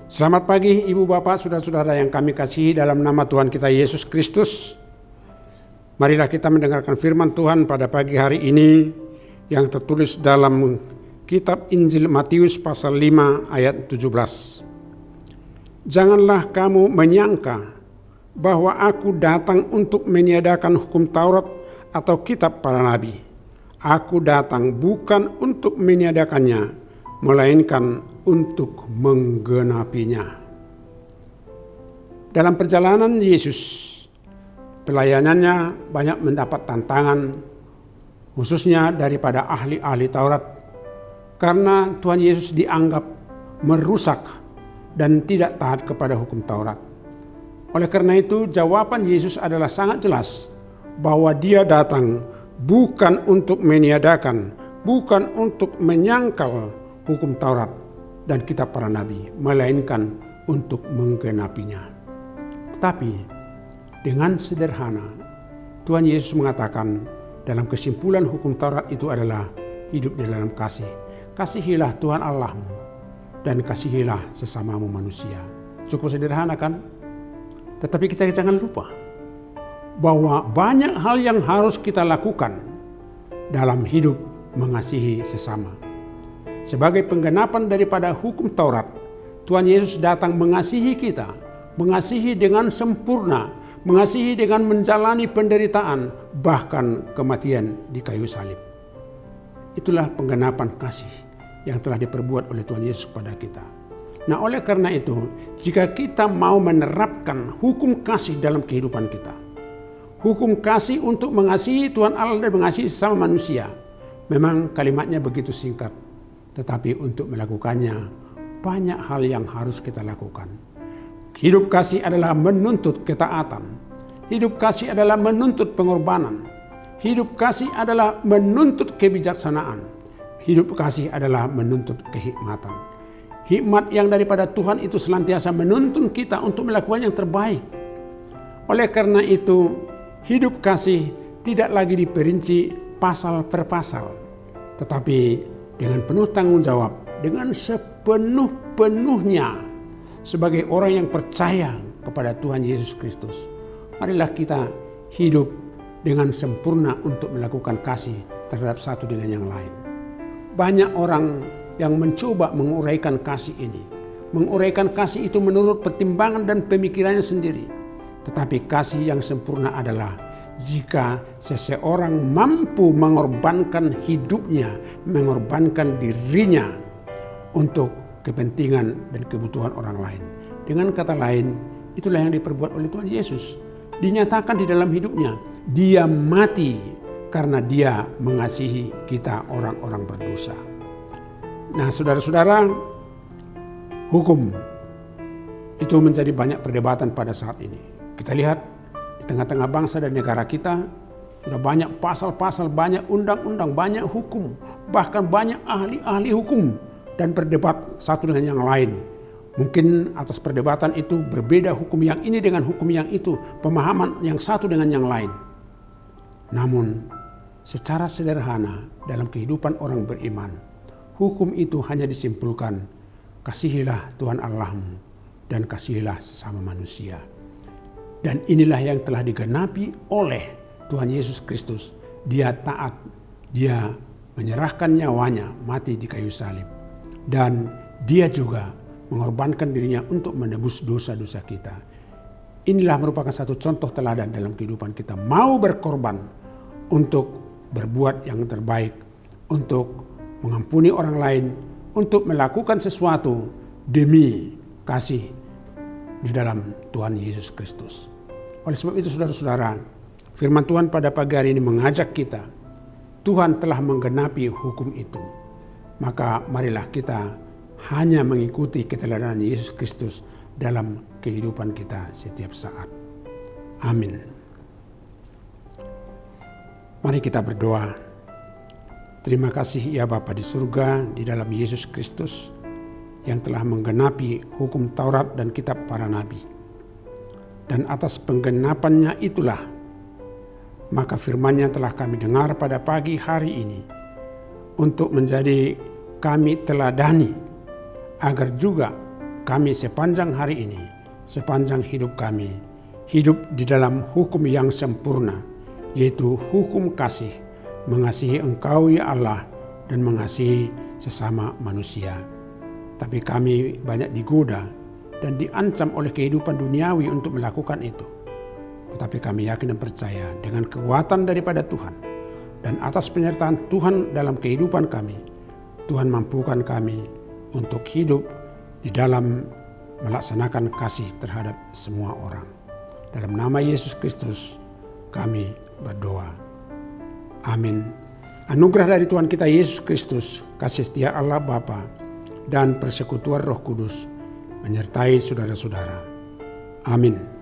Selamat pagi Ibu Bapak, Saudara-saudara yang kami kasihi dalam nama Tuhan kita Yesus Kristus. Marilah kita mendengarkan firman Tuhan pada pagi hari ini yang tertulis dalam kitab Injil Matius pasal 5 ayat 17. Janganlah kamu menyangka bahwa aku datang untuk meniadakan hukum Taurat atau kitab para nabi. Aku datang bukan untuk meniadakannya, melainkan untuk menggenapinya. Dalam perjalanan Yesus, pelayanannya banyak mendapat tantangan, khususnya daripada ahli-ahli Taurat, karena Tuhan Yesus dianggap merusak dan tidak taat kepada hukum Taurat. Oleh karena itu, jawaban Yesus adalah sangat jelas bahwa Dia datang bukan untuk meniadakan, bukan untuk menyangkal hukum Taurat dan kitab para nabi, melainkan untuk menggenapinya. Tetapi dengan sederhana, Tuhan Yesus mengatakan dalam kesimpulan hukum Taurat itu adalah hidup di dalam kasih. Kasihilah Tuhan Allahmu dan kasihilah sesamamu manusia. Cukup sederhana kan? Tetapi kita jangan lupa bahwa banyak hal yang harus kita lakukan dalam hidup mengasihi sesama. Sebagai penggenapan daripada hukum Taurat, Tuhan Yesus datang mengasihi kita, mengasihi dengan sempurna, mengasihi dengan menjalani penderitaan, bahkan kematian di kayu salib. Itulah penggenapan kasih yang telah diperbuat oleh Tuhan Yesus kepada kita. Nah, oleh karena itu, jika kita mau menerapkan hukum kasih dalam kehidupan kita, hukum kasih untuk mengasihi Tuhan Allah dan mengasihi sesama manusia, memang kalimatnya begitu singkat. Tetapi untuk melakukannya, banyak hal yang harus kita lakukan. Hidup kasih adalah menuntut ketaatan. Hidup kasih adalah menuntut pengorbanan. Hidup kasih adalah menuntut kebijaksanaan. Hidup kasih adalah menuntut kehikmatan. Hikmat yang daripada Tuhan itu senantiasa menuntun kita untuk melakukan yang terbaik. Oleh karena itu, hidup kasih tidak lagi diperinci pasal per pasal, tetapi dengan penuh tanggung jawab, dengan sepenuh-penuhnya sebagai orang yang percaya kepada Tuhan Yesus Kristus. Marilah kita hidup dengan sempurna untuk melakukan kasih terhadap satu dengan yang lain. Banyak orang yang mencoba menguraikan kasih ini. Menguraikan kasih itu menurut pertimbangan dan pemikirannya sendiri. Tetapi kasih yang sempurna adalah jika seseorang mampu mengorbankan hidupnya, mengorbankan dirinya untuk kepentingan dan kebutuhan orang lain. Dengan kata lain, itulah yang diperbuat oleh Tuhan Yesus. Dinyatakan di dalam hidupnya, Dia mati karena Dia mengasihi kita orang-orang berdosa. Nah, saudara-saudara, hukum itu menjadi banyak perdebatan pada saat ini. Kita lihat di tengah-tengah bangsa dan negara kita sudah banyak pasal-pasal, banyak undang-undang, banyak hukum, bahkan banyak ahli-ahli hukum dan berdebat satu dengan yang lain. Mungkin atas perdebatan itu berbeda hukum yang ini dengan hukum yang itu, pemahaman yang satu dengan yang lain. Namun secara sederhana dalam kehidupan orang beriman, hukum itu hanya disimpulkan, kasihilah Tuhan Allahmu dan kasihilah sesama manusia. Dan inilah yang telah digenapi oleh Tuhan Yesus Kristus. Dia taat, Dia menyerahkan nyawanya, mati di kayu salib. Dan Dia juga mengorbankan dirinya untuk menebus dosa-dosa kita. Inilah merupakan satu contoh teladan dalam kehidupan kita. Mau berkorban untuk berbuat yang terbaik, untuk mengampuni orang lain, untuk melakukan sesuatu demi kasih di dalam Tuhan Yesus Kristus. Oleh sebab itu, saudara-saudara, firman Tuhan pada pagi hari ini mengajak kita, Tuhan telah menggenapi hukum itu. Maka marilah kita hanya mengikuti keteladanan Yesus Kristus dalam kehidupan kita setiap saat. Amin. Mari kita berdoa. Terima kasih ya Bapa di surga, di dalam Yesus Kristus yang telah menggenapi hukum Taurat dan kitab para nabi. Dan atas penggenapannya itulah, maka firman-Nya telah kami dengar pada pagi hari ini untuk menjadi kami teladani, agar juga kami sepanjang hari ini, sepanjang hidup kami, hidup di dalam hukum yang sempurna, yaitu hukum kasih, mengasihi Engkau ya Allah dan mengasihi sesama manusia. Tapi kami banyak digoda dan diancam oleh kehidupan duniawi untuk melakukan itu. Tetapi kami yakin dan percaya dengan kekuatan daripada Tuhan dan atas penyertaan Tuhan dalam kehidupan kami, Tuhan mampukan kami untuk hidup di dalam melaksanakan kasih terhadap semua orang. Dalam nama Yesus Kristus kami berdoa. Amin. Anugerah dari Tuhan kita Yesus Kristus, kasih setia Allah Bapa, dan persekutuan Roh Kudus menyertai saudara-saudara. Amin.